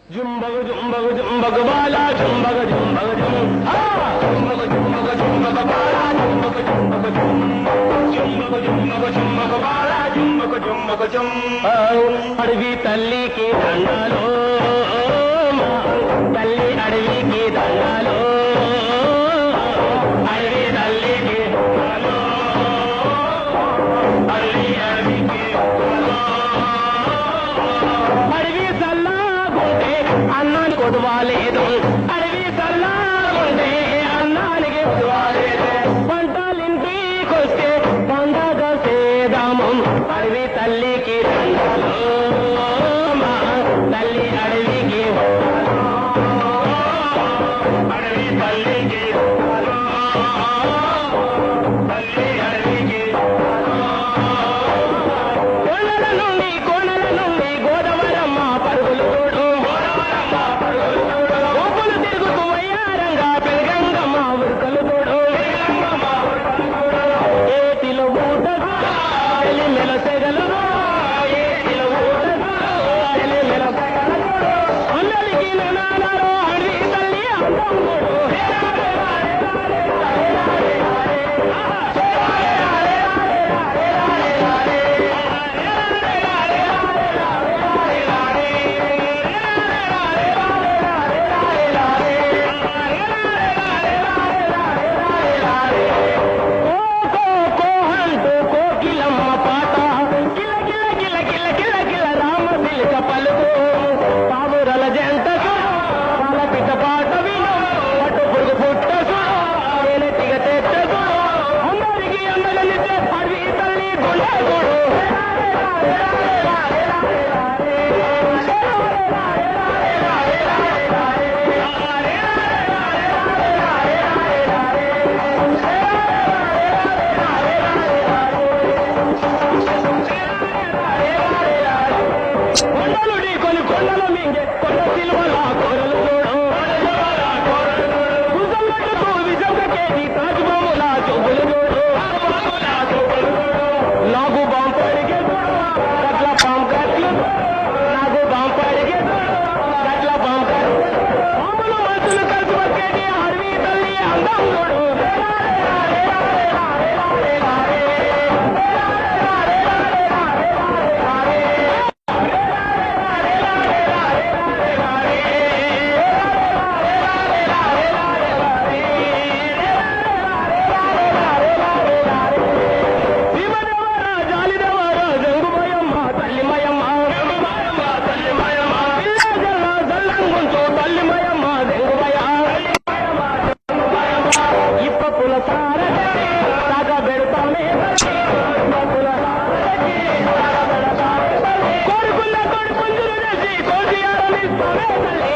జుంబగ జుంబగ జుంబగ బాలా జుంబగ జుంబగ జుం జుంబగ జుంబగ జుంబగ బాలా జుంబగ జుంబగ జుం జుంబగ జుంబగ జుంబగ బాలా జుంబగ జుంబగ జుం అడవి తల్లికి దండాలో తల్లి అడవికి దండాలో అడవి తల్లికి దండాలో తల్లి అడవికి అడవి చల్లాగుంటే అన్నాన్ని కొదవాలేదు అడవి చల్లాగుంటే అన్నానికి కొదవాలేదు పంటలింటికొస్తే పండగ సేదాము అడవి తల్లికి దండాలో తల్లి అడవికి అడవి తల్లికి తల్లి అడవికి కోణల నుండి గోదావరమ్మ పరుగులు తోడు గోపులు తిరుగుతూ అయ్యారంగా పెరగంగమ్మ ఉరుకలు తోడు ఏటిలో ఊటగా ఎలి మెలసెగలు ఏటిలో ఊటగా ఎలి మెలసెగలు అందరికి నానారో అడవి తల్లి అందం తోడు కోహంటూ కోకిలమ్మ పాట కిల కిల కిల కిల కిల కిల రామ పిలక పలుకు పావురల జంట పాలపిక పాట విను పట్టు పురుగు పుట్ట వెనటిగ తెట్ట అందరికి అందగలితే అడవి తల్లి గుండెగుడు కొండలుడి కొన్ని కొండల మింగే కొండ సిలువల కోరలు భుజంగట్టుకు విజంగకేది తాజ్బొమ్మల చూపులు నాకు బాంపడిగే గట్ల పాంకట్లు నాకు బాంపడిగే గట్ల పాంకట్లు మామూలు మనుషులు కలిసి వచ్చేది అడవి తల్లి అందం చూడు భీమదేవరా జాలిదేవరా జంగుమయమ్మ తల్లిమయమ్మ పిల్లజల్ల జల్లంగుంచు తల్లిమయమ్మ జంగుమయ ఇప్పపుల సారథి తగ బెడతామే కోరుకున్న తోడు పుంజులు చేసి కోసియారనిస్తామే తల్లి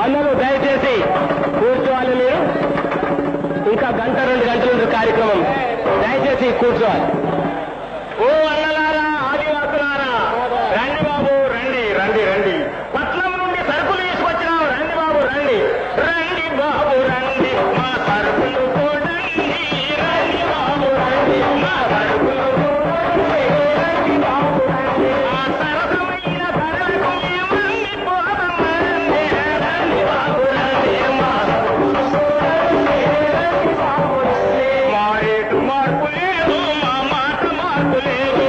అందరూ దయచేసి కూర్చోవాలి మీరు ఇంకా గంట 2 గంటల కార్యక్రమం దయచేసి కూర్చోవాలి ఓ అన్నలారా ఆదివాసులారా రండి బాబు రండి రండి రండి పట్నం నుండి సరుకులు తీసుకొచ్చినాం రండి బాబు రండి రండి బాబు రండి మా సరుకులు చూడండి రండి బాబు రండి మా సరుకులు చూడండి రండి బాబు రండి ఆ సరసమైన ధరలకు ఏమండి పోదమండి రండి బాబు రండి మా సరుకులు చూడండి రండి బాబు రండి మా రేటు మార్పు లేదు మా మాట మార్పు లేదు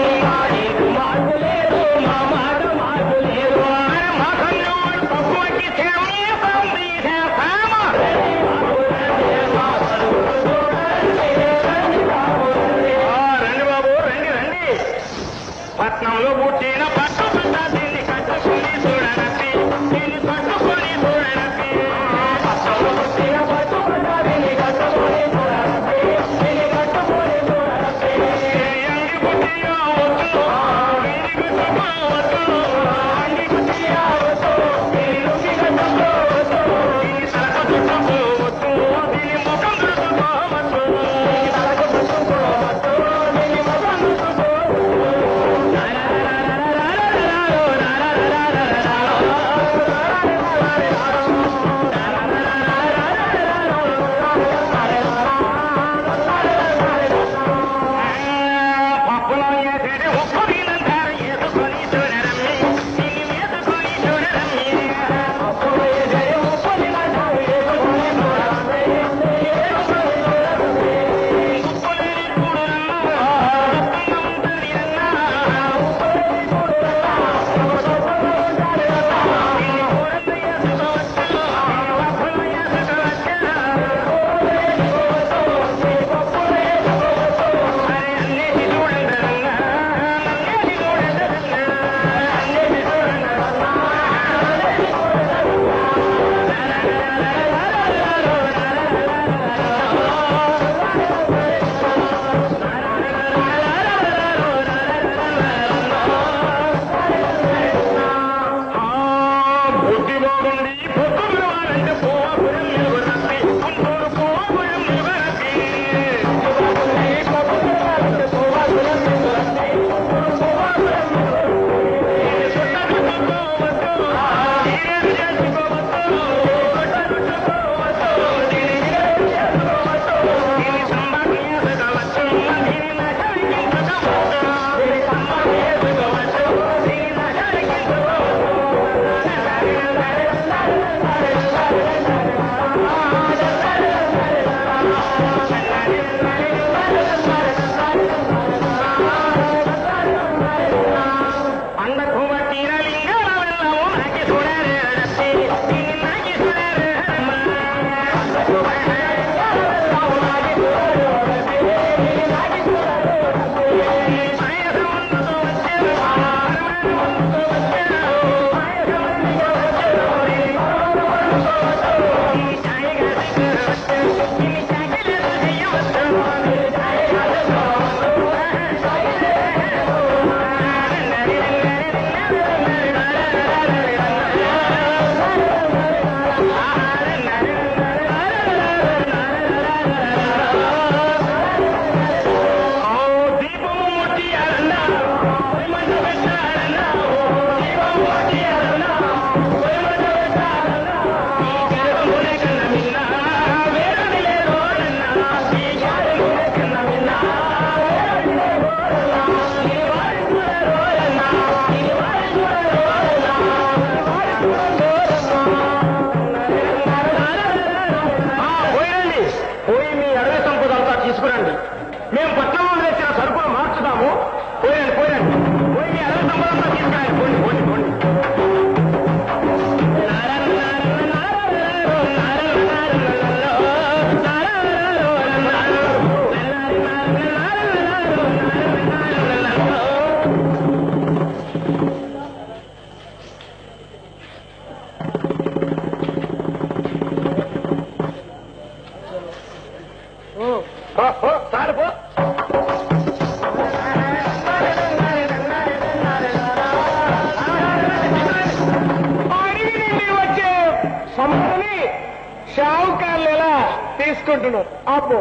షావుకారులు ఎలా తీసుకుంటున్నారు? అబ్బో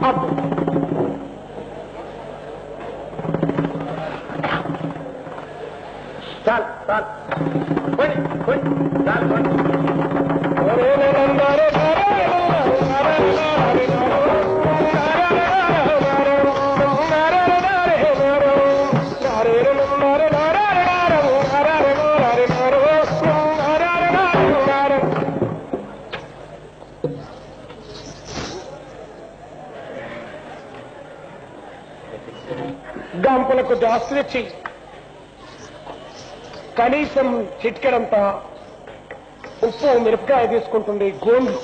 అబ్బో చాలు చాలు పోయి పోయి చాలు పోయి. గంపలకు దాస్తులొచ్చి కనీసం చిట్కెడంతా ఉప్పు మిరపకాయ తీసుకుంటుంది గోండ్లు.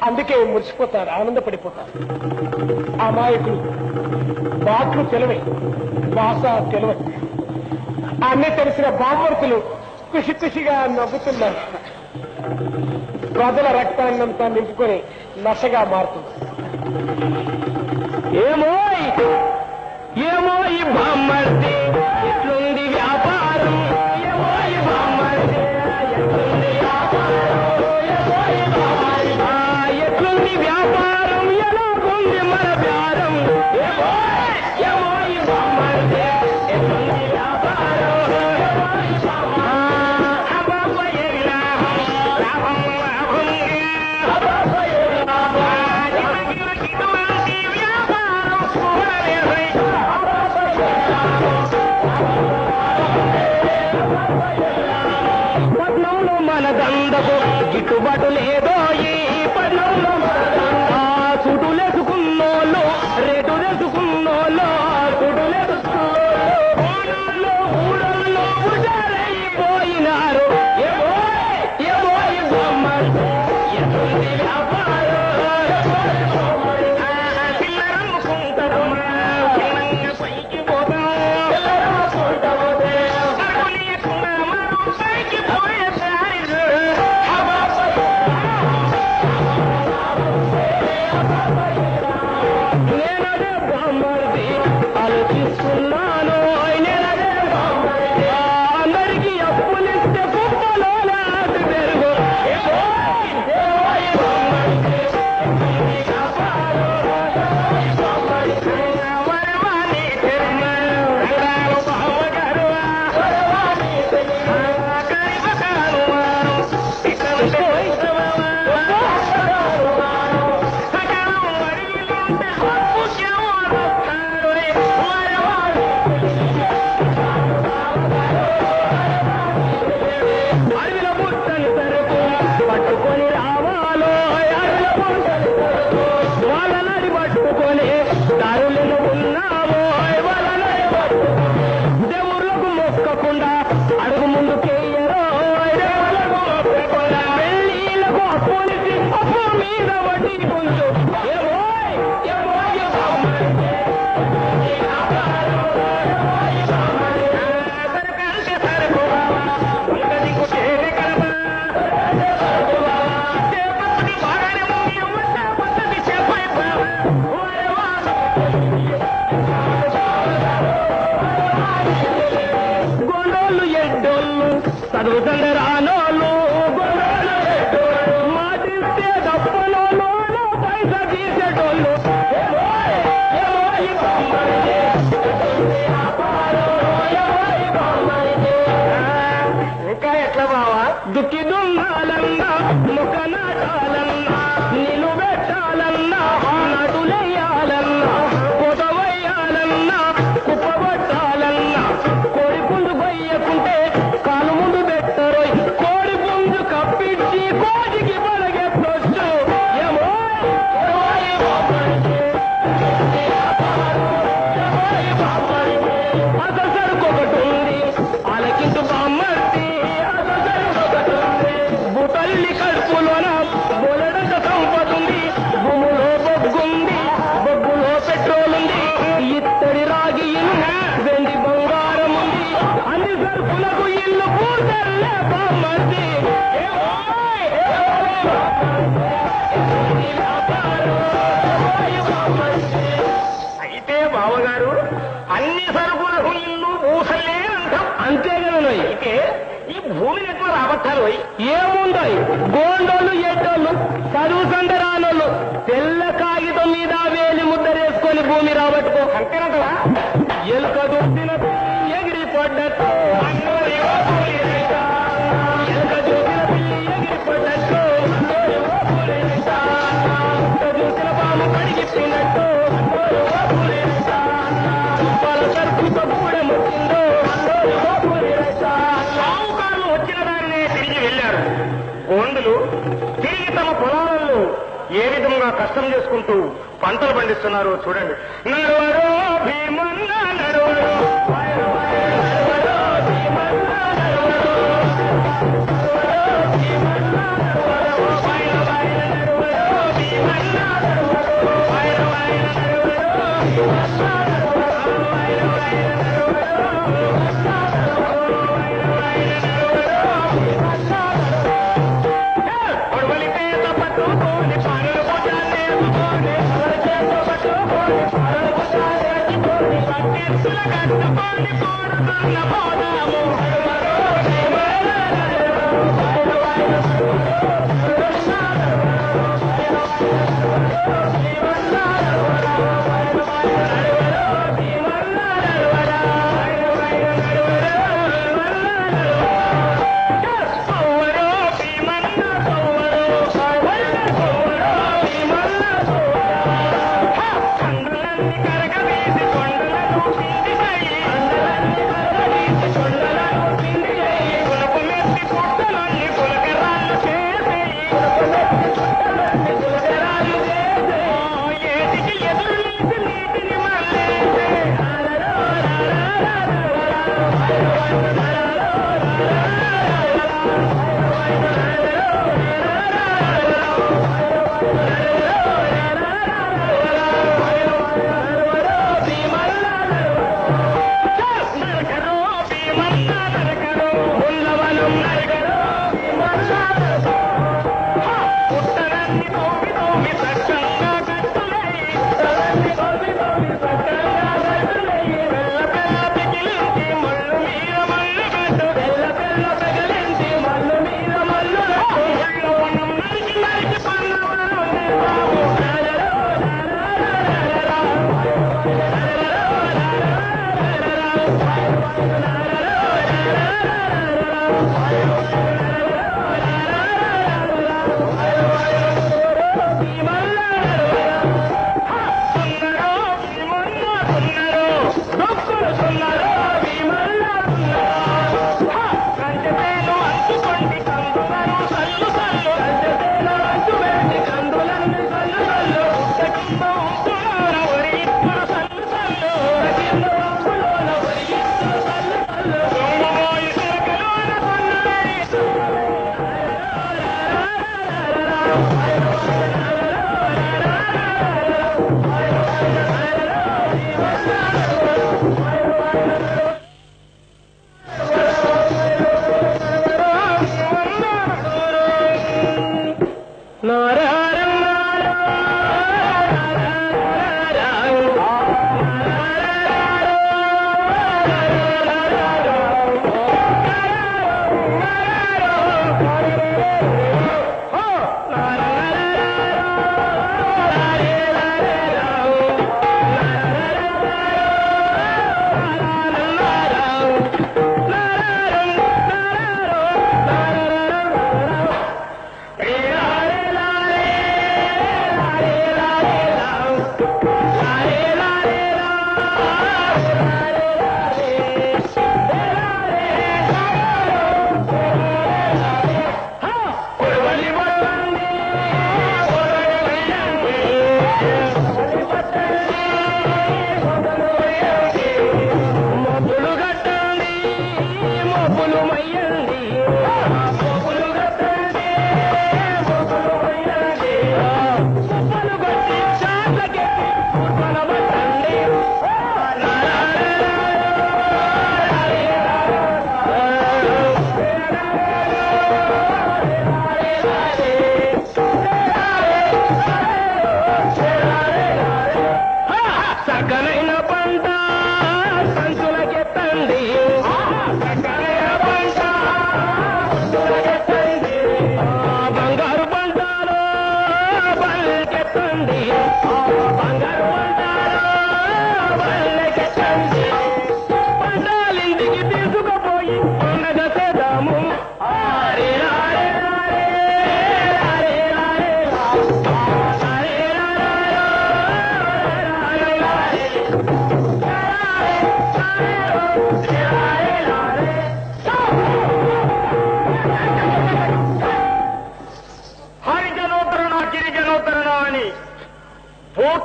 అందుకే మురిసిపోతారు, ఆనందపడిపోతారు. అమాయకులు బాట్లు తెలవై, భాష తెలవై, అన్నీ తెలిసిన బామర్తులు ఖుషి ఖుషిగా నవ్వుతున్నారు. ప్రజల రక్తాన్నంతా నింపుకొని నశగా మారుతుంది. ఏమో ఏమో ఈ బామ్మర్ది ఎట్లుంది వ్యాపారం, ఏమో ఈ బామ్మర్ది ఎట్లుంది వ్యాపారం, ఎట్లుంది వ్యాపారం, ఎలాగుంది మన వ్యారం, ఏమో ఏమో ఈ బామ్మర్ది ఎట్లుంది వ్యాపారం, పట్నంలో మన దందకు గిట్టుబాటు లేదో ఈ పట్నంలో సుడులేసుకున్నోళ్ళు రేటు తెలుసుకున్నోళ్ళు సుడులేసుకున్నోళ్ళు ఊళ్ళో ఉజారైపోయినారు. ఏమో ఏమో ఈ బొమ్మ ఎటువంటి వ్యాపారం, పిల్లరమ్ముకుంటారు పిల్లంగా పైకి పోతాం, చదువుతండ రానోళ్ళు మాటిస్తే తప్పనోళ్ళు పైస తీసేటోళ్ళు ఇంకా ఎట్లా బావా దుక్కి దుమ్మాలన్నా ముఖ నాటాలన్నా నిలువెట్టాలన్నా నటులెయ్యాలన్నా కొదవయ్యాలన్నా కుప్పబట్టాలన్నా కోడి పుంజు కొయ్యకుంటే కాలు ముందు పెట్టరోయ్ కోడి పుంజు కప్పించి కోడికి పడగెట్టొచ్చు ఏమో అససరుకొకటి ఉంది ఆలకించు బామ్మర్తి బుటల్లి కడుపులోన బొలడంత సంపదుంది భూములో బొగ్గుంది బొగ్గులో పెట్రోల్ ఉంది ఇత్తడి రాగి వెండి బంగారం ఉంది అన్ని సరుకులకు ఇల్లు పూర్తల్లే బామ్మర్తి అయితే బావగారు అన్ని సరుకులకు ఇల్లు పూసలే అంటాం అంతే కదా అయితే ఈ భూమిని ఎక్కువ రాబట్టారు ఏముంటాయి గోండోళ్ళు ఎడ్డోళ్ళు చదువు సందరానోళ్ళు తెల్ల కాగితం మీద వేలి ముద్దరేసుకొని భూమి రాబట్టుకో అంతేనంటవా ఎలుక దొప్పిన ఎగిరి పడ్డట్టు ఎలుక దొప్పిన పిల్లి ఎగిరి పడ్డట్టు చూసిన పాము పడిగిప్పినట్టు వాళ్ళ సరుకుతో కూడా ముట్టిందో సావుకారులు వచ్చిన దారినే తిరిగి వెళ్లారు గోండులు తిరిగి తమ పొలాలలో ఏ విధంగా కష్టం చేసుకుంటూ పంటలు పండిస్తున్నారో చూడండి నడవరో భీమన్న నడవరో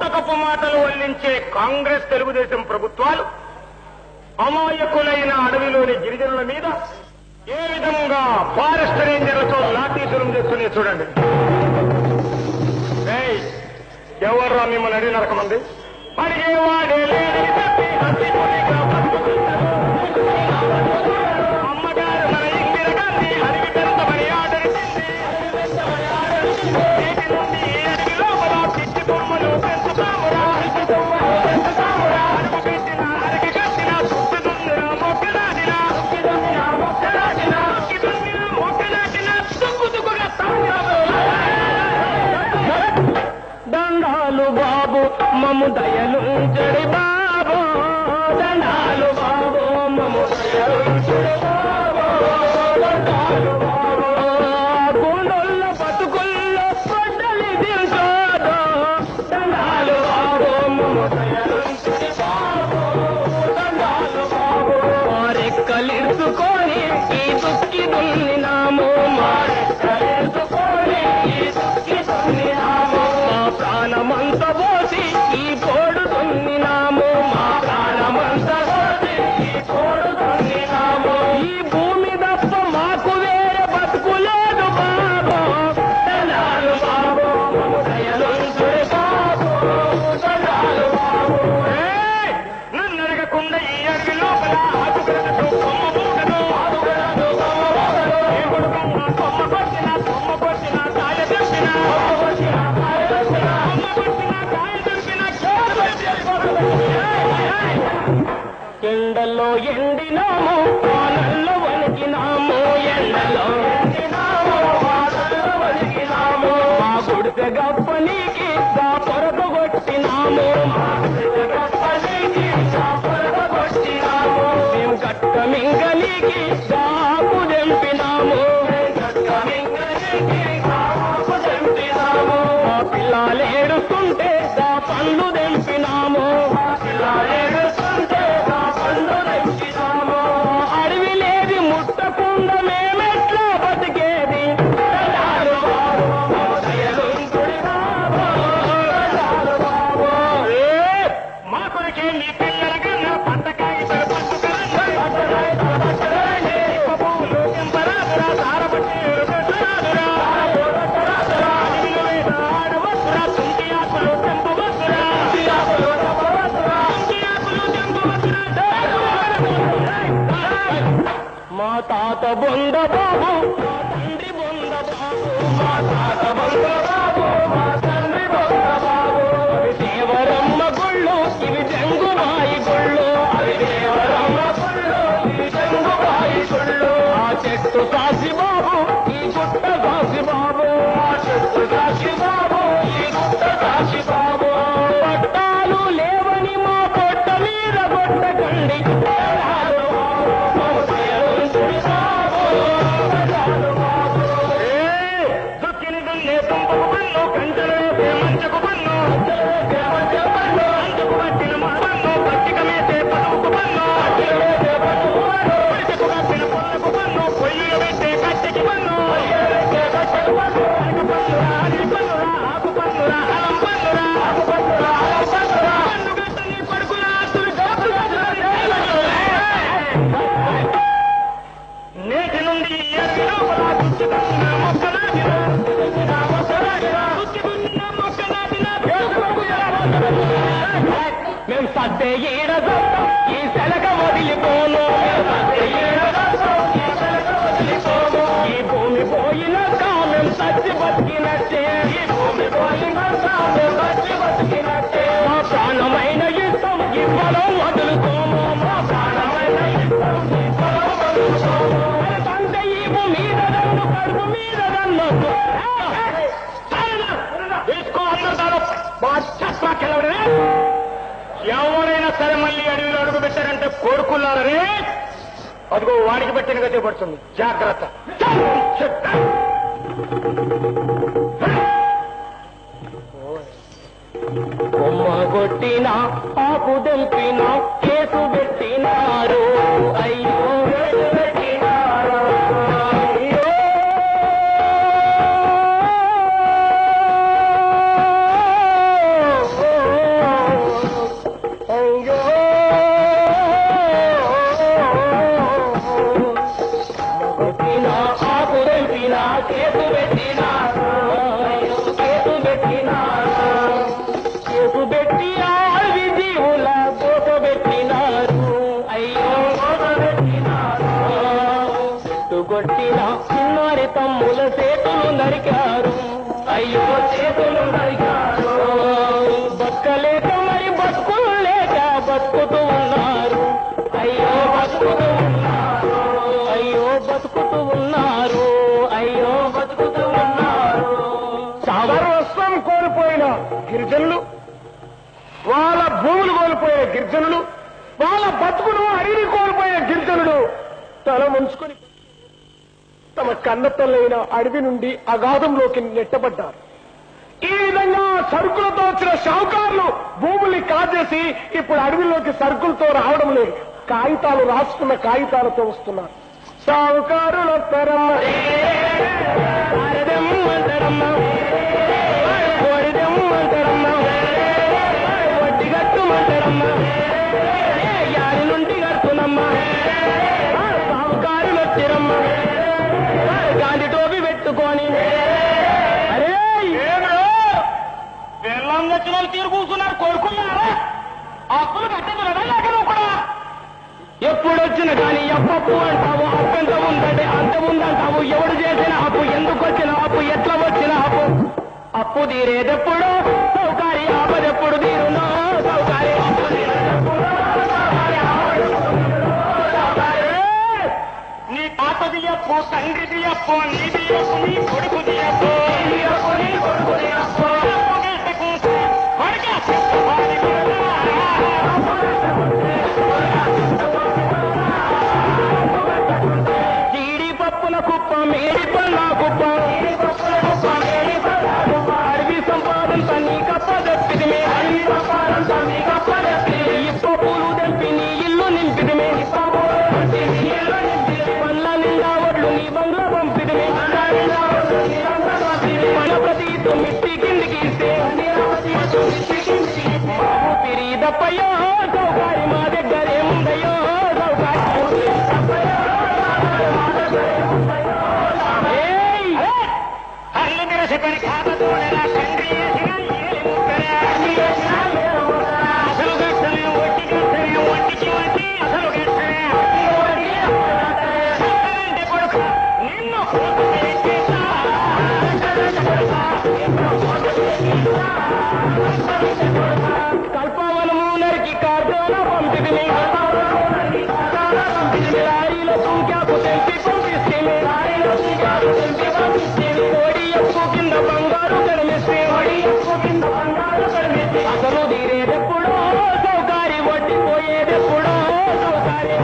బూటకపు మాటలు వల్లించే కాంగ్రెస్ తెలుగుదేశం ప్రభుత్వాలు అమాయకులైన అడవిలోని గిరిజనుల మీద ఏ విధంగా ఫారెస్ట్ రేంజర్లతో లాఠీ దూరం చేస్తూనే చూడండి. ఎవర్రా మిమ్మల్ని అడిగి నరకమంది? అడిగేవాడే లేదని చెప్పి హత్తికునిగా బతుకుతున్నారు. అమ్మగారు మన ఇందిర గాంధీ అడిగి పెంచమని ఆదరించింది. నేటి నుండి ఈ అడిగి లోపల పిచ్చి బొమ్మలు పెంచుతామురా. అడుగు పెట్టిన అడిగి కట్టిన సుత్తి దున్నిన మొక్కనాటిన మొక్కనాటిన దుక్కుగా దండాలు బాబు మము దయలు చెడి బాబు, దండాలు బాబు మము దయలు చెడి బాబు, దండాలు బాబు. గుండొల్ల బతుకుల్లో పొట్టలి దించోదు, దండాలు బాబు మము దయలు చెడి బాబు, దండాలు బాబు. మారెక్కలిర్చుకొని ఈ దుక్కి దున్నినాము, మారెక్కలిర్చుకొని ఈ దుక్కి దున్నినాము. మా ప్రాణమంత పోసి ఈ కోడు దున్నినాము, మా ప్రాణమంత పోసి ఈ కోడు దున్నినాము. ఈ భూమి తప్ప మాకు వేరే బతుకులేదు బాబు, దండాలు బాబు మము దయలు చెడి బాబు, దండాలు బాబు. నన్ను అడగకుండా ఈ అడవి లోపల ఆకుగడదు కొమ్మ పూటను కొమ్మ కొట్టిన కాయ తెప్పిన ఎండలో ఎండినాము, వానల్లో వణికినాము, ఎండలో ఎండినాము, వానల్లో వణికినాము. మా గుడిసె గప్పనికి దా పొరక కొట్టినాము, మా గుడిసె గప్పనికి దా పొరక కొట్టినాము. మేము గట్ట మింగలికి దాపు దెంపినాము, గట్ట మింగలికి దాపు దెంపినాము. మా పిల్లలు ఏడుస్తుంటే దా పండ్లు దెంపినాము, మా పిల్లలు ఏడుస్తుంటే దా పండ్లు దెంపినాము. అడవి లేది ముట్టకుండా మేమెట్లా బతికేది, దండాలు బాబు మము దయలు చెడి బాబు, దండాలు బాబు. మా కొరకే నీ పిల్లల కన్నా పంటకాయ పట్టుకరండి పువ్వులు తెంపరాదురా సారపట్టి ఎరుగట్టురాదురా అడవిలో మీద ఆడవద్దురా తుంటి ఆకులు తెంపవద్దురా తుంటి ఆకులు తెంపవద్దురా. మా తాత బొంద బాబు, మా తండ్రి బొంద బాబు, మా తాత బొంద బాబు, మా తండ్రి బొంద బాబు. అవి దేవరమ్మ గుళ్ళు, ఇవి జంగుబాయి గుళ్ళు, అవి దేవరమ్మ గుళ్ళు, ఇవి జంగుబాయి గుళ్ళు. ఆ చెట్టు కాసి బాబు, ఈ గుట్ట కాసి బాబు, ఆ చెట్టు కాసి బాబు, ఈ గుట్ట కాసి బాబు. పట్టాలు లేవని మా పొట్ట మీద కొట్టకండి, దండాలు బాబు మము దయలు చెడి బాబు, దండాలు బాబు. దుక్కిని దున్నే తుంపకు పన్ను కంచెలు వేసే మంచకు పన్ను అంచుకు పట్టిన మా పన్ను పట్టిక మేసే పసుపు పన్ను పొడిచెకు కట్టిన పొల్లకు పన్ను పొయ్యిలో పెట్టే కట్టెకి పన్ను అరటి పన్నురా ఆకు పన్నురా అలం పన్నురా పన్ను గట్టని కొడుకుల ఆస్తులు నేటి నుండి ఈ అడవి లోపల దుక్కి దున్నిన మొక్క నాటిన దుక్కి దున్నిన మొక్క నాటిన మేము సద్దే ఈడ సత్తం ఈ సెలక వదిలిపోను, మేము సద్దే ఈడ సత్తం ఈ సెలక వదిలిపోను. ఈ భూమి పోయినాక మేము సచ్చి బతికినట్టే, ఈ భూమి పోయినాక మేము సచ్చి బతికినట్టే. మా ప్రాణమైన యుద్ధం ఇవ్వడం వదులుకోము, మా ప్రాణమైన యుద్ధం ఇవ్వడం వదులుకోము. తండ్రి ఈ భూమి మీద దన్ను, కడుపు మీద దన్ను. తీసుకో అందరూ బాధ్యతకెళ్ళవడే. ఎవరైనా సరే మళ్ళీ అడవిలో అడుగు పెట్టారంటే కోరుకున్నారని అదిగో వాడికి పెట్టిన గతే పడుతుంది. జాగ్రత్త. కొమ్మ కొట్టిన ఆకు దెంపిన కేసు పెట్టినారు, అయ్యో కేసు పెట్టినారు, అయ్యో. మరి తమ్ముల చేతులు నరికారు, అయ్యో చేతులు నరికారు. బతకలేక మరి బతుకులు లేక బతుకుతూ ఉన్నారు, అయ్యో బతుకుతూ ఉన్నారు, అయ్యో బతుకుతూ ఉన్నారు, అయ్యో బతుకుతూ ఉన్నారు. సర్వస్వం కోల్పోయిన గిరిజనులు, వాళ్ళ భూములు కోల్పోయే గిరిజనులు, వాళ్ళ బతుకును అడిగి కోల్పోయే గిరిజనులు తల ముంచుకొని తమ కన్నతల్లైన అడవి నుండి అగాధంలోకి నెట్టబడ్డారు. ఈ విధంగా సరుకులతో వచ్చిన షావుకారులు భూముల్ని కాజేసి ఇప్పుడు అడవిలోకి సరుకులతో రావడం లేదు, కాగితాలు రాసుకున్న కాగితాలతో వస్తున్నారు. షావుకారుల తరమ్మ యారి నుండి కడుతున్నమ్మా, సావుకారులు వచ్చిరమ్మా గాంధీ టోపీ పెట్టుకొని. అరే వెళ్ళం వచ్చిన వాళ్ళు తీరు కూర్చున్నారు, కొడుకున్నారా అప్పులు కట్టేది కూడా. ఎప్పుడొచ్చిన కానీ ఎప్పప్పు అంటావు, అప్పు ఎంత ఉందంటే అంత ఉందంటావు. ఎవడు చేసిన అప్పు, ఎందుకు వచ్చిన అప్పు, ఎట్లా వచ్చిన అప్పు, అప్పు తీరేదెప్పుడు, సౌకారి ఆపదెప్పుడు తీరునో, సౌకారి నీ తాతది అప్పు, తండ్రిది అప్పు, నీది అప్పు, నీ కొడుకుది అప్పు, జీడిపప్పుల కుప్ప, మేడి పళ్ళ కుప్ప, అడవి సంపాదన నీ కప్ప తెప్పిదిమే, ఇప్ప పూలు తెప్పి నీ ఇల్లు నింపిదిమే, పళ్ళ నిండా ఒడ్లు నీ బంగ్లా పంపిదిమే, మన ప్రతి మిట్టి కిందికి ఇస్తే బాబు తిరిగిదప్పయ్యో, సౌకారి మా దగ్గరేముందయ్యో, అల్లు తెరసిపని ఖాతతో తండ్రి అసలు గట్టలే ఒట్టి గట్టలే ఒట్టికి ఒట్టి అసలు గట్టలే కొడుకు నిన్ను కల్పవనము నరికి కార్తోన పంపిదిని, లారీల సంఖ్యకు తెంపి పంపిస్తేమి, కోడి ఎప్పు కింద బంగారు కనిపిస్తే, అసలు తీరేదెప్పుడో సౌకారి, వడ్డిపోయేదెప్పుడో సౌకారి,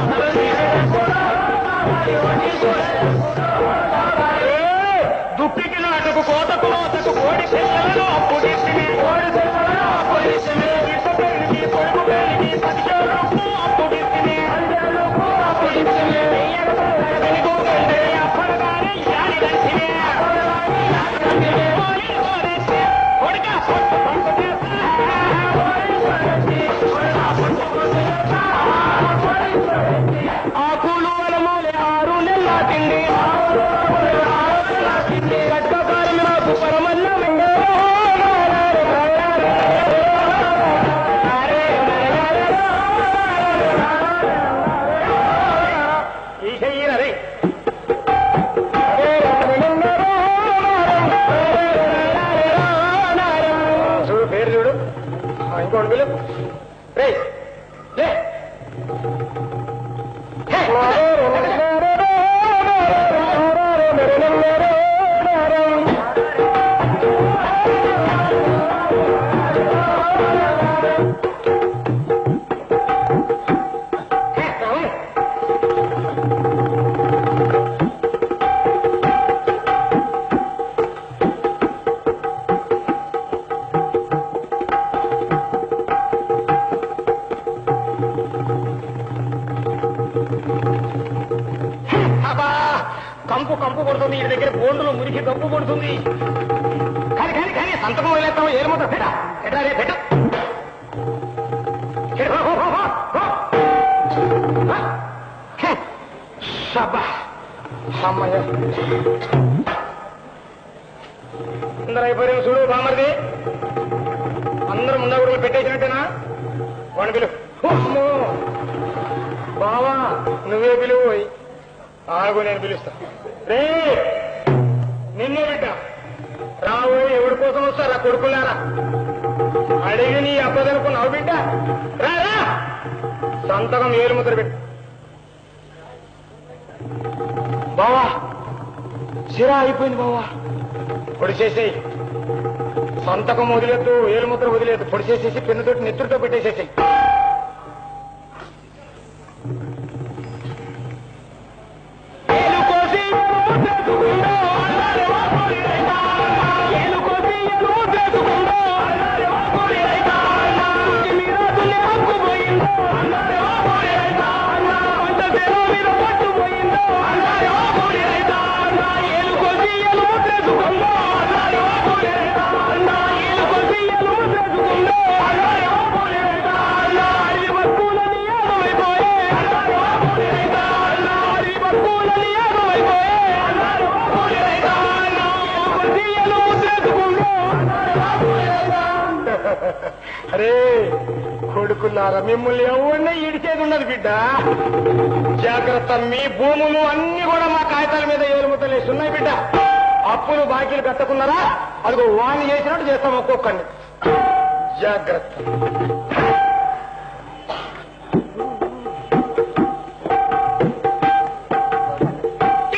దుప్పికి నాటకు కోతకు లోతకు కోడి పిల్లలను అప్పు తెచ్చిమే, కొడుకు పెరిగి 10 అప్పు తెచ్చిమే, అప్పడగానే యాని దంచిమే, కొడుక ఆకులు వనమూలే 6 నెలల తిండి, కట్టకారం నాకు పరమన్న ఈ చెయ్యరే చూడు, పేరు చూడు, ఇంకోటి పిలు రే లే. కంపు కంపు కొడుతుంది, ఈ దగ్గర బోండులు మురికి కంపు కొడుతుంది. కానీ కానీ కానీ సంతకం వదిలేస్తాము, ఏలుమంట పెట్ట ఎట్లా రే పెట్ట అందరూ అయిపోయిన చూడు బామర్ది, అందరూ ముందా కూడా పెట్టేసినట్టేనా? వాడిని పిలువు. బావా నువ్వే పిలువు, ఆగు నేను పిలుస్తా. రే నిన్నే బిడ్డ రావు ఎవరి కోసం వస్తారా కొడుకున్నారా అడిగి నీ అబ్బదనుకున్నావు బిడ్డ రారా సంతకం ఏలు ముద్ర బిడ్డ బావా సిరా అయిపోయింది బావా పొడి చేసేయి సంతకం వదిలేదు ఏలు ముద్ర వదిలేదు పొడి చేసేసి పెన్నుతోటి నెత్తుడితో పెట్టేసేసి అరే కొడుకున్నారా మిమ్మల్ని ఎవరినే ఈడిచేది ఉన్నది బిడ్డ జాగ్రత్త మీ భూములు అన్ని కూడా మా కాగితాల మీద ఏలుముతలేసి ఉన్నాయి బిడ్డ అప్పులు బాకీలు కట్టకున్నారా అదిగో వాణ్ణి చేసినట్టు చేస్తాం ఒక్కొక్కడిని జాగ్రత్త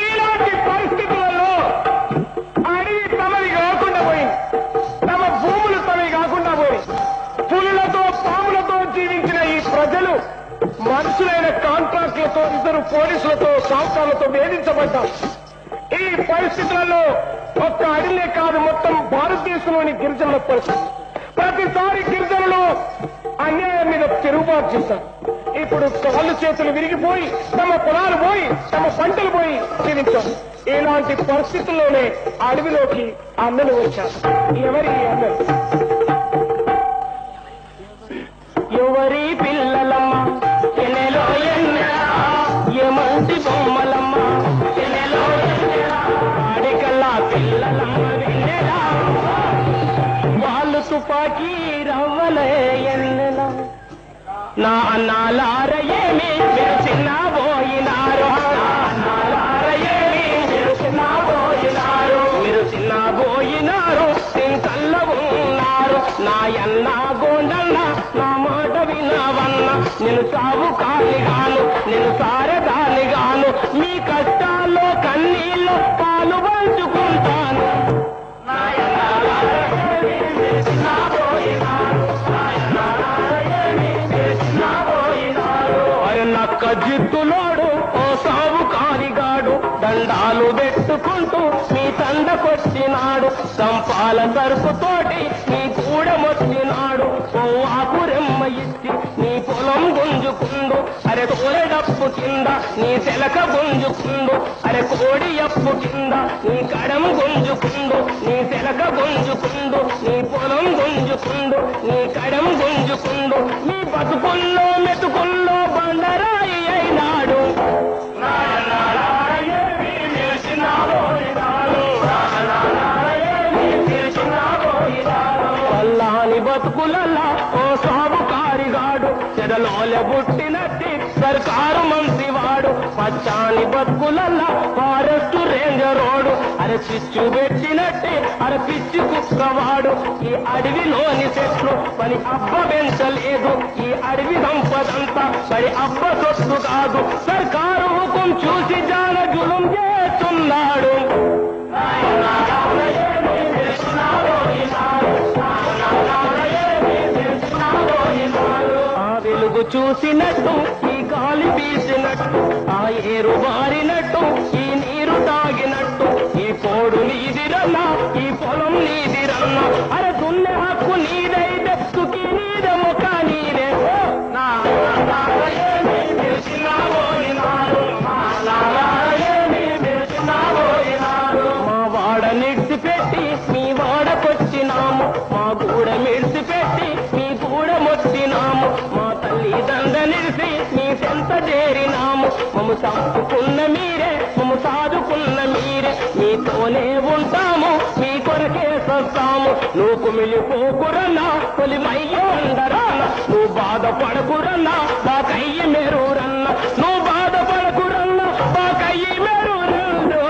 ఇలాంటి పరిస్థితులలో అడిగి తమది కాకుండా పోయింది తమ భూములు తమవి కాకుండా పోయి పులులతో పాములతో జీవించిన ఈ ప్రజలు మనుషులైన కాంట్రాక్టులతో ఇద్దరు పోలీసులతో సాంసాలతో వేధించబడ్డారు ఈ పరిస్థితులలో ఒక్క అడిలే కాదు మొత్తం భారతదేశంలోని గిరిజనుల పరిస్థితి ప్రతిసారి గిరిజనులు అన్యాయం మీద తిరుగుబాటు చేశారు ఇప్పుడు కాళ్ళు చేతులు విరిగిపోయి తమ పొలాలు పోయి తమ పంటలు పోయి జీవించారు ఇలాంటి పరిస్థితుల్లోనే అడవిలోకి అన్నలు వచ్చారు ఎవరి అన్నలు ఎవరి పిల్లలమ్మ ఎన్నెలో ఏమంటి బొమ్మలమ్మ ఎన్నెలో ఆడికల్లా పిల్లలమ్మ వెన్నెలా వాళ్ళు తుపాకీ రవ్వలే ఎన్నెలా నా అన్నాలారయేమి మీరు చిన్నబోయినారు నా అన్నాలారయేమి మీరు చిన్నబోయినారు మీరు చిన్నబోయినారు సింకల్ల ఉన్నారు నా అన్న గోండన్న నా మాట వినవన్న నేను సాగు కాలిగాను నేను సారదానిగాను మీ కష్టాల్లో కన్నీళ్ళు పాలు పంచుకుంటాను నక్క జిత్తులోడు ఓ సాగు కాలిగాడు దండాలు పెట్టుకుంటూ మీ తండకొచ్చినాడు సంపాల సరుకుతోటి నీ కూడమొచ్చినాడు ఓ ఆకురెమ్మ ఇచ్చి నీ పొలం గుంజుకుండు అరే తోలెడప్పు కింద నీ తెలక గుంజుకుండు అరే కోడి అప్పు కింద నీ కడం గుంజుకుండు నీ తెలక గుంజుకుండు నీ పొలం గుంజుకుండు నీ కడం గుంజుకుండు మీ బతుకుల్లో మెతుకుల్లో బండరాయి అయినాడు పల్లాని బతుకులల్లా ఓ సాగు కారిగాడు చెదలోలె పుట్టినట్టి సర్కారు మంత్రివాడు పచ్చాని బతుకులల్లా ఫారెస్ట్ రేంజరోడు అరే చిచ్చు పెట్టినట్టే అరే పిచ్చి కుక్కవాడు ఈ అడవిలోని చెట్లు పని అబ్బ పెంచలేదు ఈ అడవి సంపదంతా పని అబ్బ సొత్తు కాదు సర్కారు హుకుం చూసి జాన జులుం చేస్తున్నాడు ఆ వెలుగు చూసినట్టు ఈ గాలి పీల్చినట్టు ఆ ఏరు బారినట్టు ఈ నీరు తాగినట్టు ఈ పోడు నీదిరన్నా ఈ పొలం నీదిరన్నా అరే దున్నె హక్కు నీదైతే తుకి నీద ముఖ నీదే మా వాడ నిడిచిపెట్టి మీ వాడకొచ్చినాము మా గూడ మిడిచిపెట్టి మీ గూడమొచ్చినాము మా తల్లిదండ్ర నిలిసి మీ సెంత చేరినాము మమ్ము సంపుకున్న మీరే మమ్ము సాదుకున్న మీరే మీతోనే ఉంటాము మీ కొరకే సస్తాము నువ్వు కుమిలిపోకురన్నా తొలి మయ్య ఉండరన్నా నువ్వు బాధపడకురన్నా బాకయ్యి మెరురన్నా నువ్వు బాధపడకురన్నా బాకయ్యి మెరురన్నా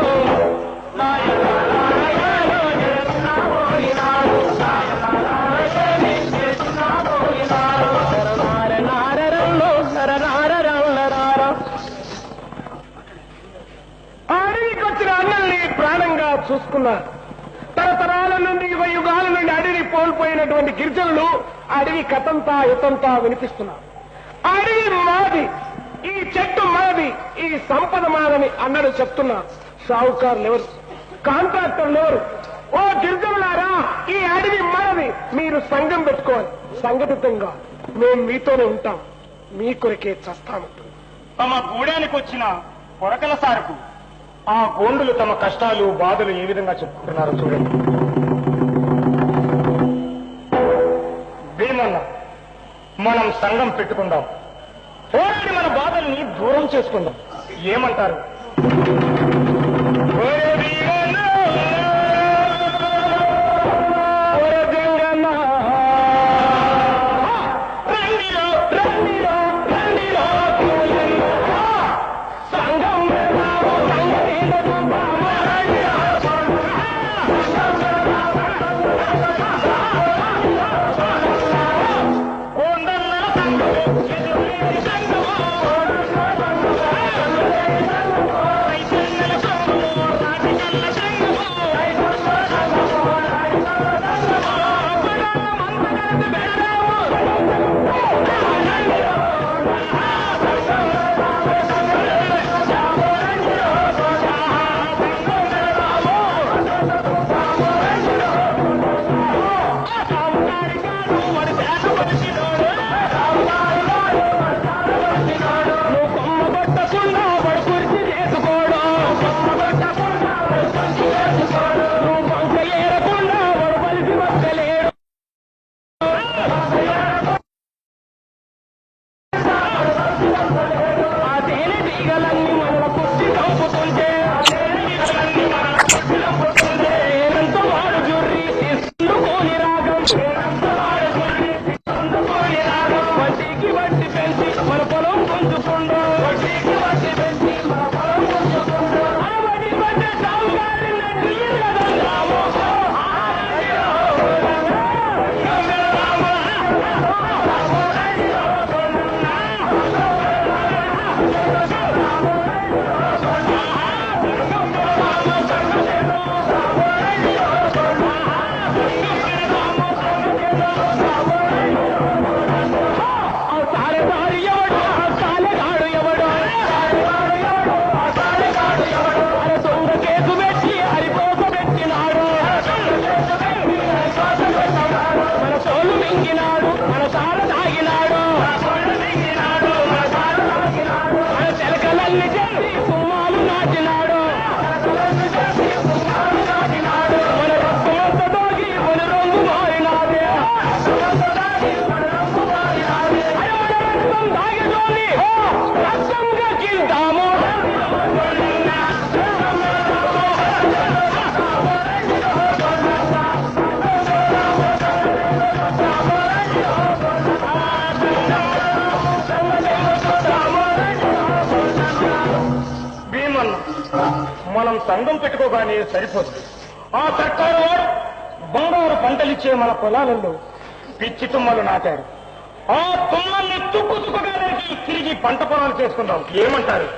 చూసుకున్నారు. తరతరాల నుండి యుగాల నుండి అడవి కోల్పోయినటువంటి గిరిజనులు అడవి కథంతా యుతంతా వినిపిస్తున్నారు. అడవి మాది, ఈ చెట్టు మాది, ఈ సంపద మాదని అన్నడు చెప్తున్నారు. షావుకారులు ఎవరు, కాంట్రాక్టర్లు ఎవరు? ఓ గిరిజనులారా, ఈ అడవి మనది, మీరు సంఘం పెట్టుకోవాలి. సంఘటితంగా మేము మీతోనే ఉంటాం, మీ కొరకే చస్తాము. తమ గూడానికి వచ్చిన పొరకల సారుకు ఆ గోండులు తమ కష్టాలు బాధలు ఏ విధంగా చెప్పుకుంటున్నారో చూడండి. భీమన్న, మనం సంఘం పెట్టుకుందాం, పోరాడి మన బాధల్ని దూరం చేసుకుందాం. ఏమంటారు? మనం సంఘం పెట్టుకోగానే సరిపోదు. ఆ సర్కారు వాడు బంగారు పంటలిచ్చే మన పొలాలలో పిచ్చి తుమ్మలు నాటారు. ఆ తుమ్మల్ని తుక్కుగానే తిరిగి పంట పొలాలు చేసుకుందాం. ఏమంటారు?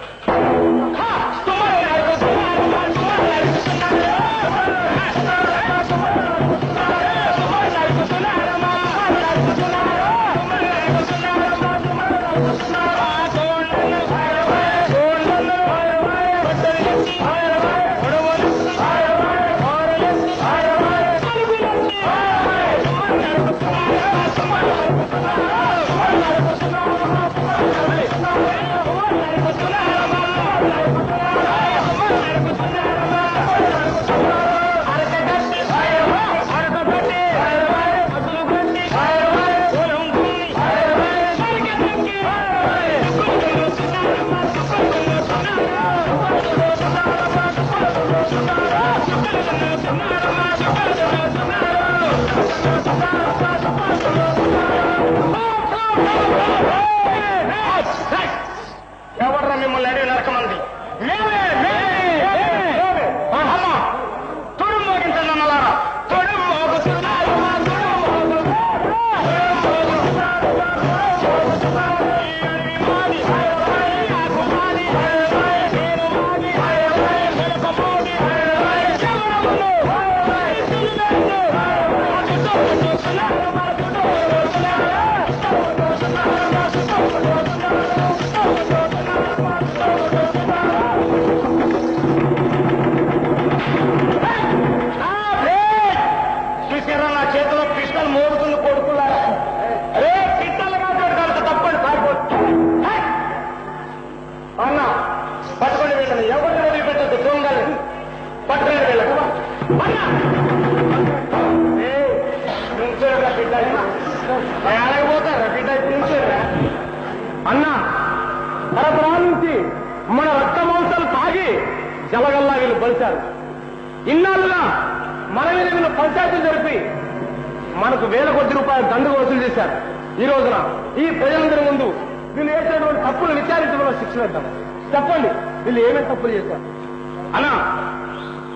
ఎవర్రా మిమ్మల్ని అడిగి నరకమంది? తొడుము మోగించన్నారా? తొడుము మోగుతున్నారు. పోతారా బిడ్డ చూసారా అన్నా తరతరాల నుంచి మన రక్త మాంసాలు తాగి జలగల్లా వీళ్ళు బలిచారు. ఇన్నాళ్ళుగా మన మీద వీళ్ళు పంచాయతీలు జరిపి మనకు వేల కొద్ది రూపాయల దండుగా వసూలు చేశారు. ఈ రోజున ఈ ప్రజలందరి ముందు వీళ్ళు చేసినటువంటి తప్పులు విచారించడంలో శిక్ష వేద్దాం. చెప్పండి, వీళ్ళు ఏమేమి తప్పులు చేశారు? అన్నా,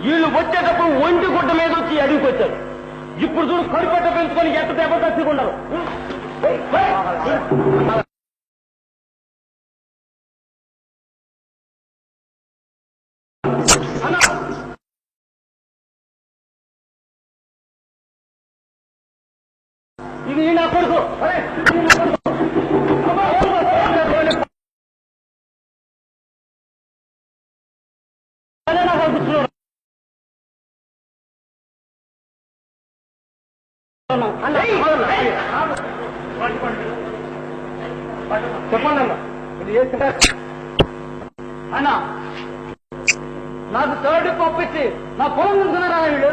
వీళ్ళు వచ్చేటప్పుడు ఒంటి గుడ్డ మీద వచ్చి అడిగికి వచ్చారు. ఇప్పుడు చూడు కడుపెట్ట పెంచుకొని ఎంత దెబ్బతీ ఉండరు. ఇది నా కొడుకు. చెప్పండి అన్నా, నాకు థర్డ్ పంపించి నా పొలం చూస్తున్నారా వీళ్ళు?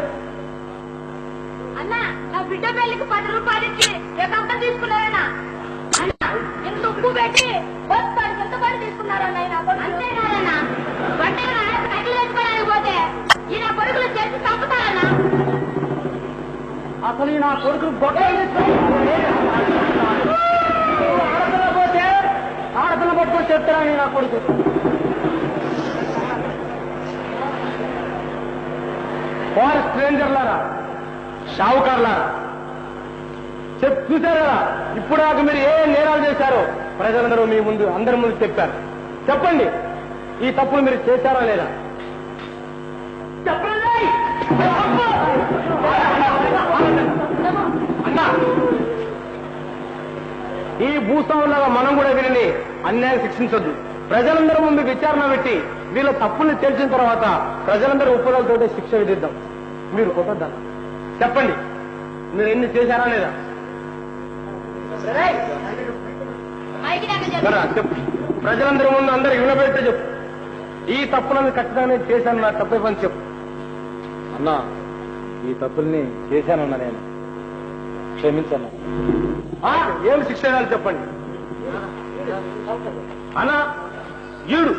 అన్నా, నా బిడ్డ పెళ్లికి 10 రూపాయలు ఇచ్చి ఎంత తీసుకున్నారన్నా? అన్నా, ఎంత ఉప్పు పెట్టి ఎంత పని తీసుకున్నారన్నా? అంతేకాదన్నా, బట్టే కట్లు తెచ్చుకోవడానికి పోతే ఈ నా కొడుకులు చేసి చంపుతారన్నా. అసలు నా కొడుకులు గొడవలు ఆడపిల్ల పోతే ఆడపిల్ల పట్టుకొని చెప్తారని నా కొడుకు. ఫారెస్ట్ రేంజర్లారా, షావుకారులారా, చూశారా? ఇప్పుడు దాకా మీరు ఏ నేరాలు చేశారో ప్రజలందరూ మీ ముందు అందరి ముందు చెప్పారు. చెప్పండి, ఈ తప్పులు మీరు చేశారా లేదా? చెప్పండి అన్నా. ఈ భూస్వాములాగా మనం కూడా వీళ్ళని అన్యాయం శిక్షించొద్దు. ప్రజలందరూ ముందు విచారణ పెట్టి వీళ్ళ తప్పుల్ని తెలిసిన తర్వాత ప్రజలందరూ ఒప్పుదలతో శిక్ష విధిద్దాం. మీరు కొట్టొద్దా? చెప్పండి, మీరు ఎన్ని చేశారా లేదా? చెప్పు, ప్రజలందరూ ముందు అందరూ వినబెడితే చెప్పు. ఈ తప్పులను ఖచ్చితంగా చేశాను, నా తప్పే పని చెప్పు. అన్నా, ఈ తప్పుల్ని చేశానన్నా, నేను క్షమించన్నా. ఏం శిక్ష వేయాలి చెప్పండి అన్నా. ఈడు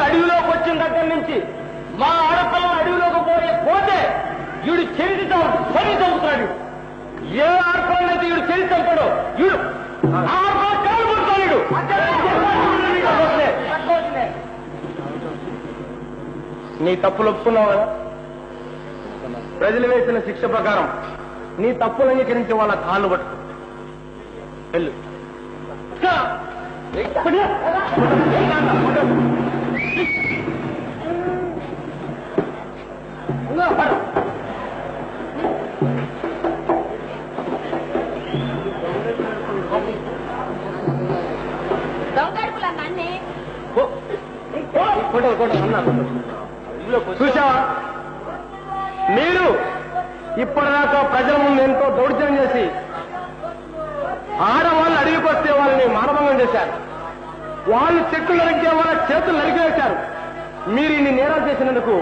అడవిలోకి వచ్చిన దగ్గర నుంచి మా ఆడపిల్లలు అడవిలోకి పోతే ఈడు చెల్లి పని చంపుతాడు. ఏ ఆడపిల్లనైతే ఈడు చెల్లి చంపాడో ఈడు కాలు పుడతాడు. నీ తప్పులు ఒప్పుకున్నావు కదా? ప్రజలు వేసిన శిక్ష ప్రకారం నీ తప్పులు అంగీకరించి వాళ్ళ కాళ్ళు పట్టు. వెళ్ళు. చూసావా? మీరు ఇప్పటిదాకా ప్రజల ముందు ఎంతో దౌర్జన్యం చేసి ఆడవాళ్ళు అడిగికి వస్తే వాళ్ళని మానభంగం చేశారు. వాళ్ళు చెట్లు నరికే వాళ్ళ చేతులు నరికివేశారు. మీరు ఇన్ని నేరాలు చేసినందుకు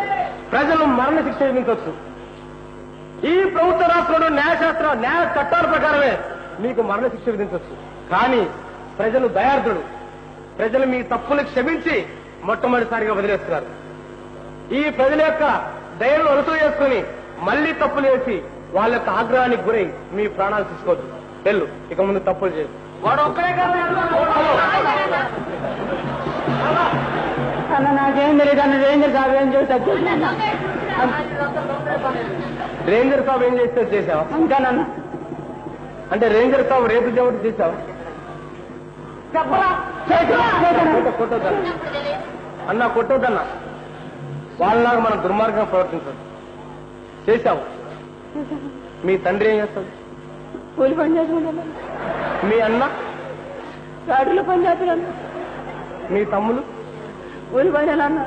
ప్రజలు మరణ శిక్ష విధించవచ్చు. ఈ ప్రభుత్వ రాష్ట్రంలో న్యాయ చట్టాల ప్రకారమే మీకు మరణ శిక్ష విధించవచ్చు. కానీ ప్రజలు దయార్థుడు. ప్రజలు మీ తప్పులు క్షమించి మొట్టమొదటిసారిగా వదిలేస్తున్నారు. ఈ ప్రజల యొక్క దయను అరుసు చేసుకుని మళ్లీ తప్పులు చేసి వాళ్ళ యొక్క ఆగ్రహానికి గురై మీ ప్రాణాలు తీసుకోవద్దు. వెళ్ళు, ఇక ముందు తప్పులు చేయదు. వాడు ఒక్కడే అన్న, నాకేం తెలియదు అన్న. రేంజర్ సాబ్ ఏం చేస్తా రేంజర్ సాబ్ ఏం చేస్తే చేసావా? అంతేనన్న. అంటే రేంజర్ సాబ్ రేపు దేవుడు చేసావా? కొట్టొద్దన్న అన్న, కొట్టొద్దన్న. వాళ్ళలాగా మనం దుర్మార్గంగా ప్రవర్తించదు. చేశావు. మీ తండ్రి ఏం చేస్తాడు? కూలి పని చేసుకుంటాను. మీ అన్న గాడిలో పని చేస్తాను. మీ తమ్ములు కూలి పని అన్న.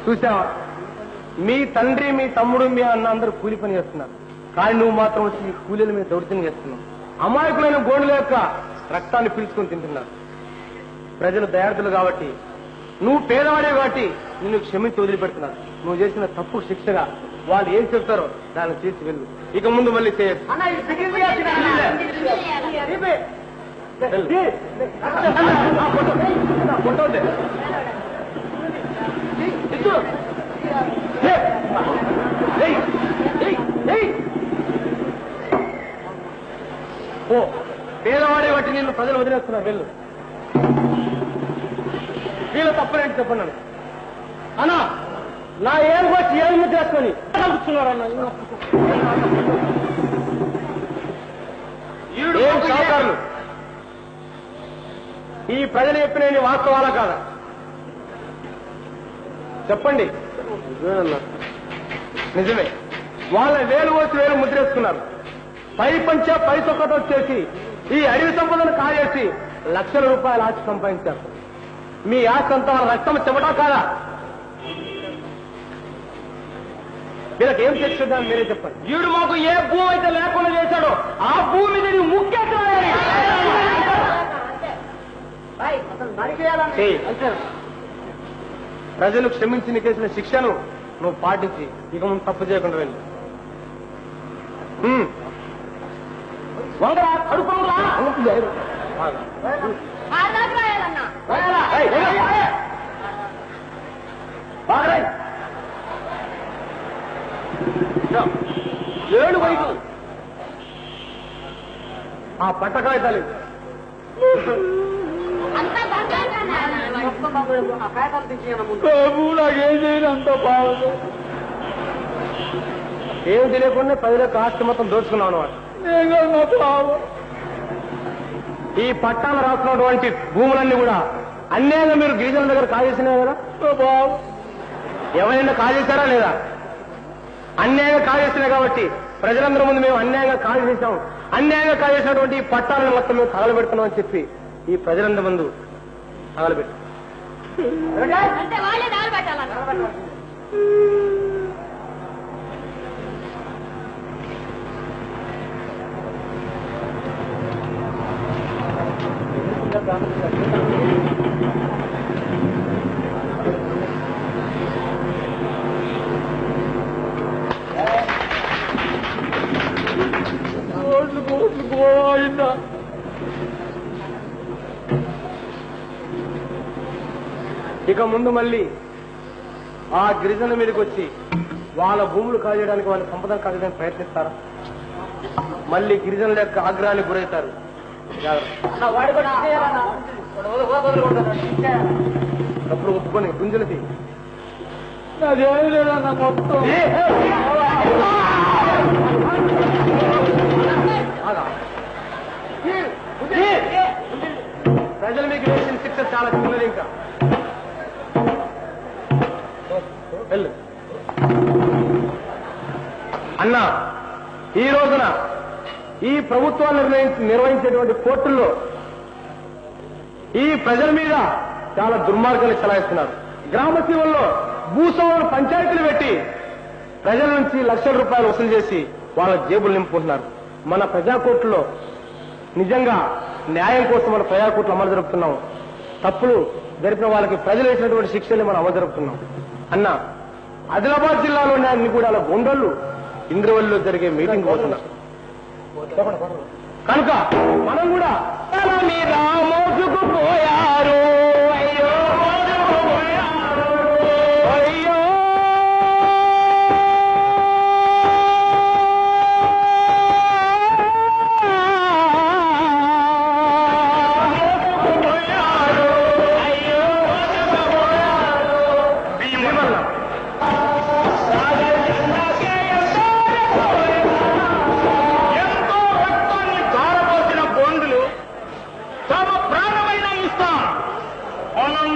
చూసావా? మీ తండ్రి, మీ తమ్ముడు, మీ అన్న అందరూ కూలి పని చేస్తున్నారు. కానీ నువ్వు మాత్రం వచ్చి ఈ కూలీల మీద దౌర్జన్యం చేస్తున్నావు. అమాయకులైన గోండుల యొక్క రక్తాన్ని పీల్చుకొని తింటున్నారు. ప్రజలు దయార్థులు కాబట్టి, నువ్వు పేదవాడే కాబట్టి నిన్ను క్షమించి వదిలిపెడుతున్నాను. నువ్వు చేసిన తప్పు శిక్షగా వాళ్ళు ఏం చెప్తారో దాన్ని చేసి వెళ్ళు. ఇక ముందు మళ్ళీ చేయొచ్చు. ఓ పేదవాడే బట్టి నిన్ను ప్రజలు వదిలేస్తున్నారు. వెళ్ళు. వీళ్ళు తప్పలేంటి చెప్పండి అన్నా. నా ఏళ్ళు వచ్చి ఏళ్ళు చేసుకొని కూర్చున్నారన్న. ఏం సహకారులు ఈ ప్రజలు చెప్పిన వాస్తవాలా కాదా చెప్పండి. నిజమే. వాళ్ళ వేలు వచ్చి వేలు ముద్రేసుకున్నారు. పై పంచ పై తొక్కతో చేసి ఈ అడవి సంపదను కాజేసి లక్షల రూపాయల ఆస్తి సంపాదించారు. మీ ఆస్తి అంతా వాళ్ళ రక్తం చెమటా కాదా? వీళ్ళకి ఏం తెచ్చుకుంటాను మీరే చెప్పండి. వీడు మాకు ఏ భూమి అయితే లేకుండా చేశాడో ఆ భూమి మీద ముఖ్యంగా ప్రజలు క్షమించి నీకు వేసిన శిక్షను నువ్వు పాటించి ఇక ముందు తప్పు చేయకుండా వెళ్ళు. వంగరా కడుపు ఏడు వైపు ఆ పట్టకాయ తల్లి నాకేం చేయను. అంత బాగుంది. ఏం తెలియకుండా ప్రజలకు ఆస్తి మొత్తం దోచుకున్నాను అన్నమాట. ఈ పట్టాలు రాస్తున్నటువంటి భూములన్నీ కూడా అన్యాయంగా మీరు గిరిజనుల దగ్గర కాజేసినాయి కదా బాబు. ఎవరైనా కాజేశారా లేదా? అన్యాయంగా కాజేసినాయి కాబట్టి ప్రజలందరి ముందు మేము అన్యాయంగా కాజేసాం. అన్యాయంగా కాజేసినటువంటి ఈ పట్టాలను మొత్తం మేము తగలబెడుతున్నాం అని చెప్పి ఈ ప్రజలందరి ముందు తగలబెట్టాం. ఇక ముందు మళ్ళీ ఆ గిరిజనుల మీదకి వచ్చి వాళ్ళ భూములు కాజేయడానికి వాళ్ళ సంపదను కాజేయడానికి ప్రయత్నిస్తారా? మళ్ళీ గిరిజనుల యొక్క ఆగ్రహానికి గురవుతారు. అప్పుడు ఒప్పుకొని గుంజలకి మొత్తం ప్రజలు మీకు వేసిన శిక్ష చాలా చిన్నది. ఇంకా వెళ్ళు అన్నా. ఈ రోజున ఈ ప్రభుత్వాలు నిర్వహించేటువంటి కోర్టుల్లో ఈ ప్రజల మీద చాలా దుర్మార్గాలు చలాయిస్తున్నారు. గ్రామ శివుల్లో భూస్వాములు పంచాయతీలు పెట్టి ప్రజల నుంచి లక్షల రూపాయలు వసూలు చేసి వాళ్ళ జేబులు నింపుకుంటున్నారు. మన ప్రజాకోర్టులో నిజంగా న్యాయం కోసం మన ప్రజాకోర్టులు అమలు జరుపుతున్నాం. తప్పులు జరిపిన వాళ్ళకి ప్రజలు వేసినటువంటి శిక్షల్ని మనం అమలు జరుపుతున్నాం. అన్న ఆదిలాబాద్ జిల్లాలోని అన్ని కూడా అలా గొండళ్ళు ఇంద్రవల్లిలో జరిగే మీటింగ్ పోతున్నారు కనుక మనం కూడా మీద మోసుకుపోయారు. అయ్యో అయ్యో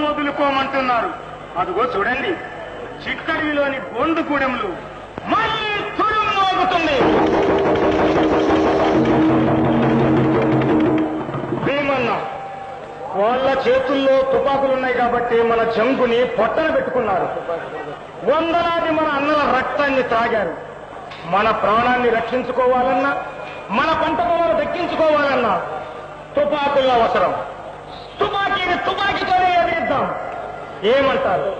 వదులుకోమంటున్నారు. అదిగో చూడండి, చిక్కడిలోని బొందు కూడెములు మళ్ళీ తుడుము మోగుతుంది. భీమన్న వాళ్ళ చేతుల్లో తుపాకులున్నాయి కాబట్టి మన జంగుని పొట్టన పెట్టుకున్నారు. వందలాది మన అన్నల రక్తాన్ని తాగారు. మన ప్రాణాన్ని రక్షించుకోవాలన్నా, మన పంట పొలాలు దక్కించుకోవాలన్నా తుపాకులు అవసరం. తుపాకీని తుపాకీతోనే ఎదిరిద్దాం. ఏమంటారు?